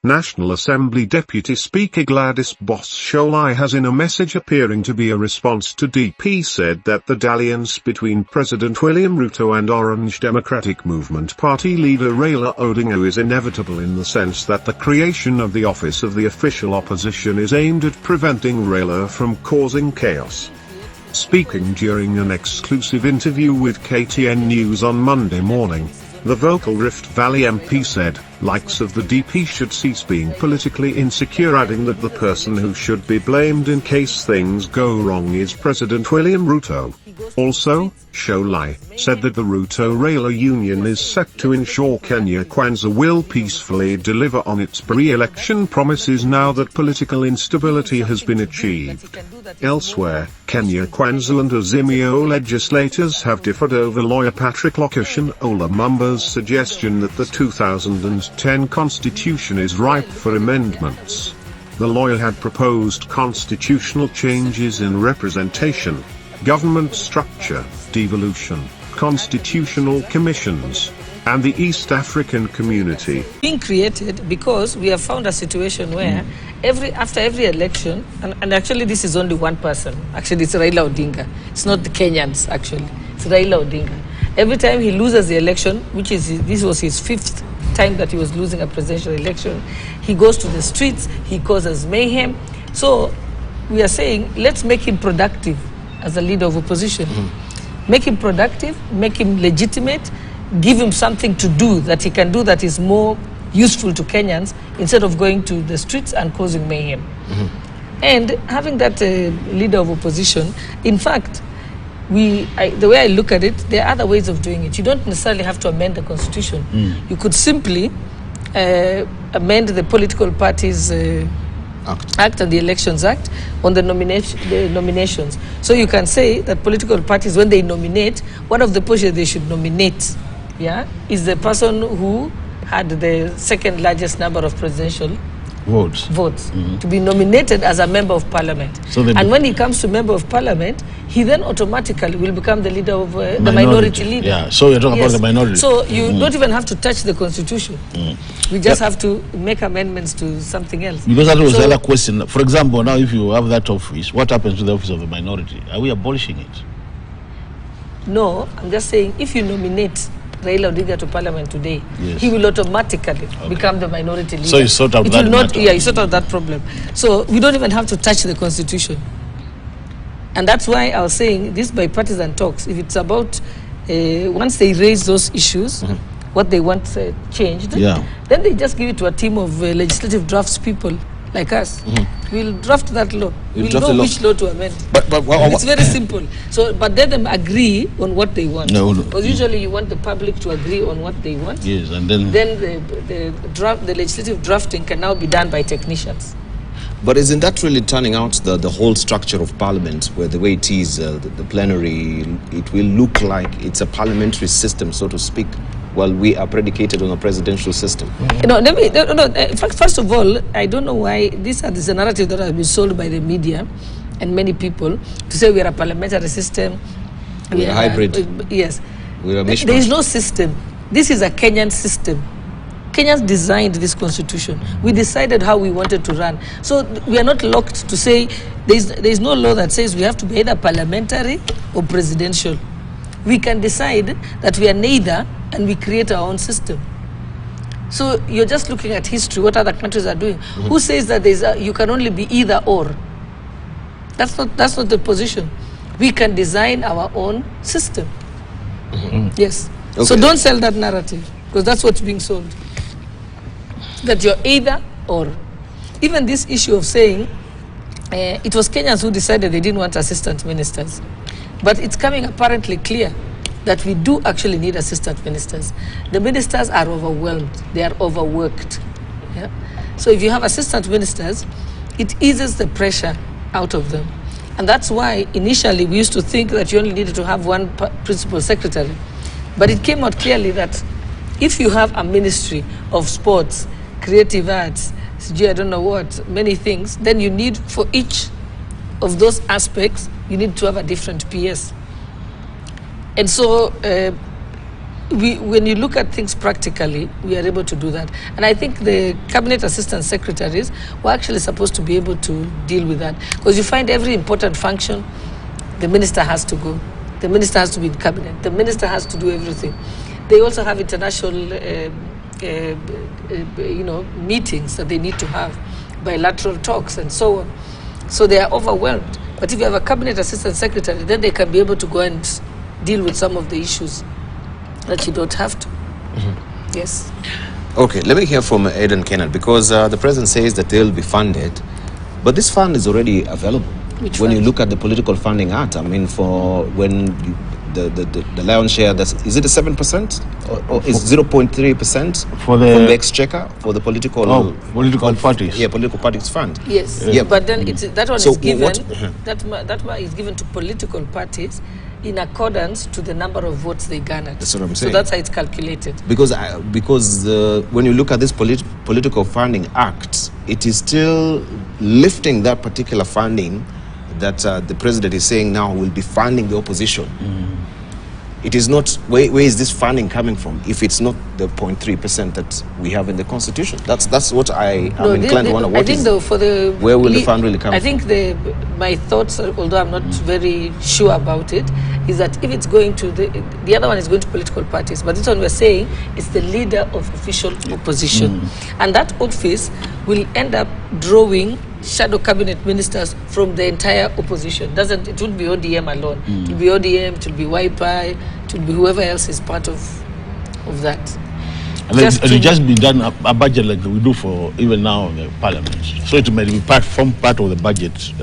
National Assembly Deputy Speaker Gladys Shollei has in a message appearing to be a response to DP said that the dalliance between President William Ruto and Orange Democratic Movement Party leader Raila Odinga is inevitable in the sense that the creation of the office of the official opposition is aimed at preventing Raila from causing chaos. Speaking during an exclusive interview with KTN News on Monday morning, the vocal Rift Valley MP said, likes of the DP should cease being politically insecure, adding that the person who should be blamed in case things go wrong is President William Ruto. Also, Shollei said that the Ruto-Raila union is set to ensure Kenya Kwanza will peacefully deliver on its pre-election promises now that political instability has been achieved. Elsewhere, Kenya Kwanza and Azimio legislators have differed over lawyer Patrick Locution Olamumba's suggestion that the 2010 constitution is ripe for amendments. The lawyer had proposed constitutional changes in representation, government structure, devolution, constitutional commissions, and the East African community. Being created because we have found a situation where after every election, and actually this is only one person, actually it's Raila Odinga, it's not the Kenyans actually, it's Raila Odinga. Every time he loses the election, this was his 5th time that he was losing a presidential election, he goes to the streets, he causes mayhem. So we are saying, let's make him productive as a leader of opposition. Make him productive, make him legitimate, give him something to do that he can do that is more useful to Kenyans instead of going to the streets and causing mayhem. And having that leader of opposition, in fact, the way I look at it, there are other ways of doing it. You don't necessarily have to amend the constitution. You could simply amend the political parties Act and the Elections Act on the nominations. So you can say that political parties, when they nominate, one of the persons they should nominate is the person who had the second largest number of presidential votes to be nominated as a member of parliament. So and when he comes to member of parliament, he then automatically will become the leader of the minority leader. Yeah, so you're talking about the minority. So you don't even have to touch the constitution. We just have to make amendments to something else. Because that was the other question. For example, now if you have that office, what happens to the office of the minority? Are we abolishing it? No, I'm just saying if you nominate Raila Odinga to parliament today, he will automatically become the minority leader. So you sort out that matter. Yeah, you sort out that problem. So we don't even have to touch the constitution. And that's why I was saying this bipartisan talks, if it's about, once they raise those issues, what they want changed, then they just give it to a team of legislative drafts people like us. We'll draft that law. We'll know which law to amend. But it's very simple. So, but let them agree on what they want. Because usually you want the public to agree on what they want. Yes, and then the legislative drafting can now be done by technicians. But isn't that really turning out the whole structure of parliament, where the way it is, the plenary, it will look like it's a parliamentary system, so to speak, while we are predicated on a presidential system? In fact, first of all, I don't know why this is a narrative that has been sold by the media and many people to say we are a parliamentary system. We are a hybrid. Yes. We are a mishmash. There is no system. This is a Kenyan system. Kenyans designed this constitution. We decided how we wanted to run. So we are not locked to say there is no law that says we have to be either parliamentary or presidential. We can decide that we are neither, and we create our own system. So you're just looking at history, what other countries are doing. Who says that you can only be either or? That's not the position. We can design our own system. Yes. Okay. So don't sell that narrative, because that's what's being sold. That you're either or. Even this issue of saying, it was Kenyans who decided they didn't want assistant ministers. But it's coming apparently clear that we do actually need assistant ministers. The ministers are overwhelmed. They are overworked. So if you have assistant ministers, it eases the pressure out of them. And that's why initially we used to think that you only needed to have one principal secretary. But it came out clearly that if you have a ministry of sports, creative arts, I don't know what, many things, then you need, for each of those aspects, you need to have a different PS. And so when you look at things practically, we are able to do that. And I think the cabinet assistant secretaries were actually supposed to be able to deal with that. Because you find every important function, the minister has to go. The minister has to be in cabinet. The minister has to do everything. They also have international meetings that they need to have, bilateral talks and so on. So they are overwhelmed. But if you have a cabinet assistant secretary, then they can be able to go and deal with some of the issues that you don't have to. Yes. Okay, let me hear from Aidan Kenneth, because the president says that they'll be funded, but this fund is already available. Which when fund? you look at the Political Funding Act, I mean, for when the lion's share, is it a 7% or is 0.3% For the- from the exchequer for the political political parties. Yeah, political parties fund. Yes, Yeah. but then that one So is given. what- That one is given to political parties in accordance to the number of votes they garnered. That's what I'm So saying. that's how it's calculated. Because when you look at this Political Funding Act, it is still lifting that particular funding that the president is saying now will be funding the opposition. It is not, where is this funding coming from if it's not the 0.3% that we have in the Constitution? That's what I am inclined to wonder. I think where will the fund really come I think my thoughts, although I'm not very sure about it, is that if it's going to the other one is going to political parties, but this one we're saying is the leader of official opposition. And that office will end up drawing shadow cabinet ministers from the entire opposition. It won't be ODM alone. It will be ODM, it will be YPI, it will be whoever else is part of that. And then it will just be done a budget like we do for even now in the parliament. So it may be form part of the budget.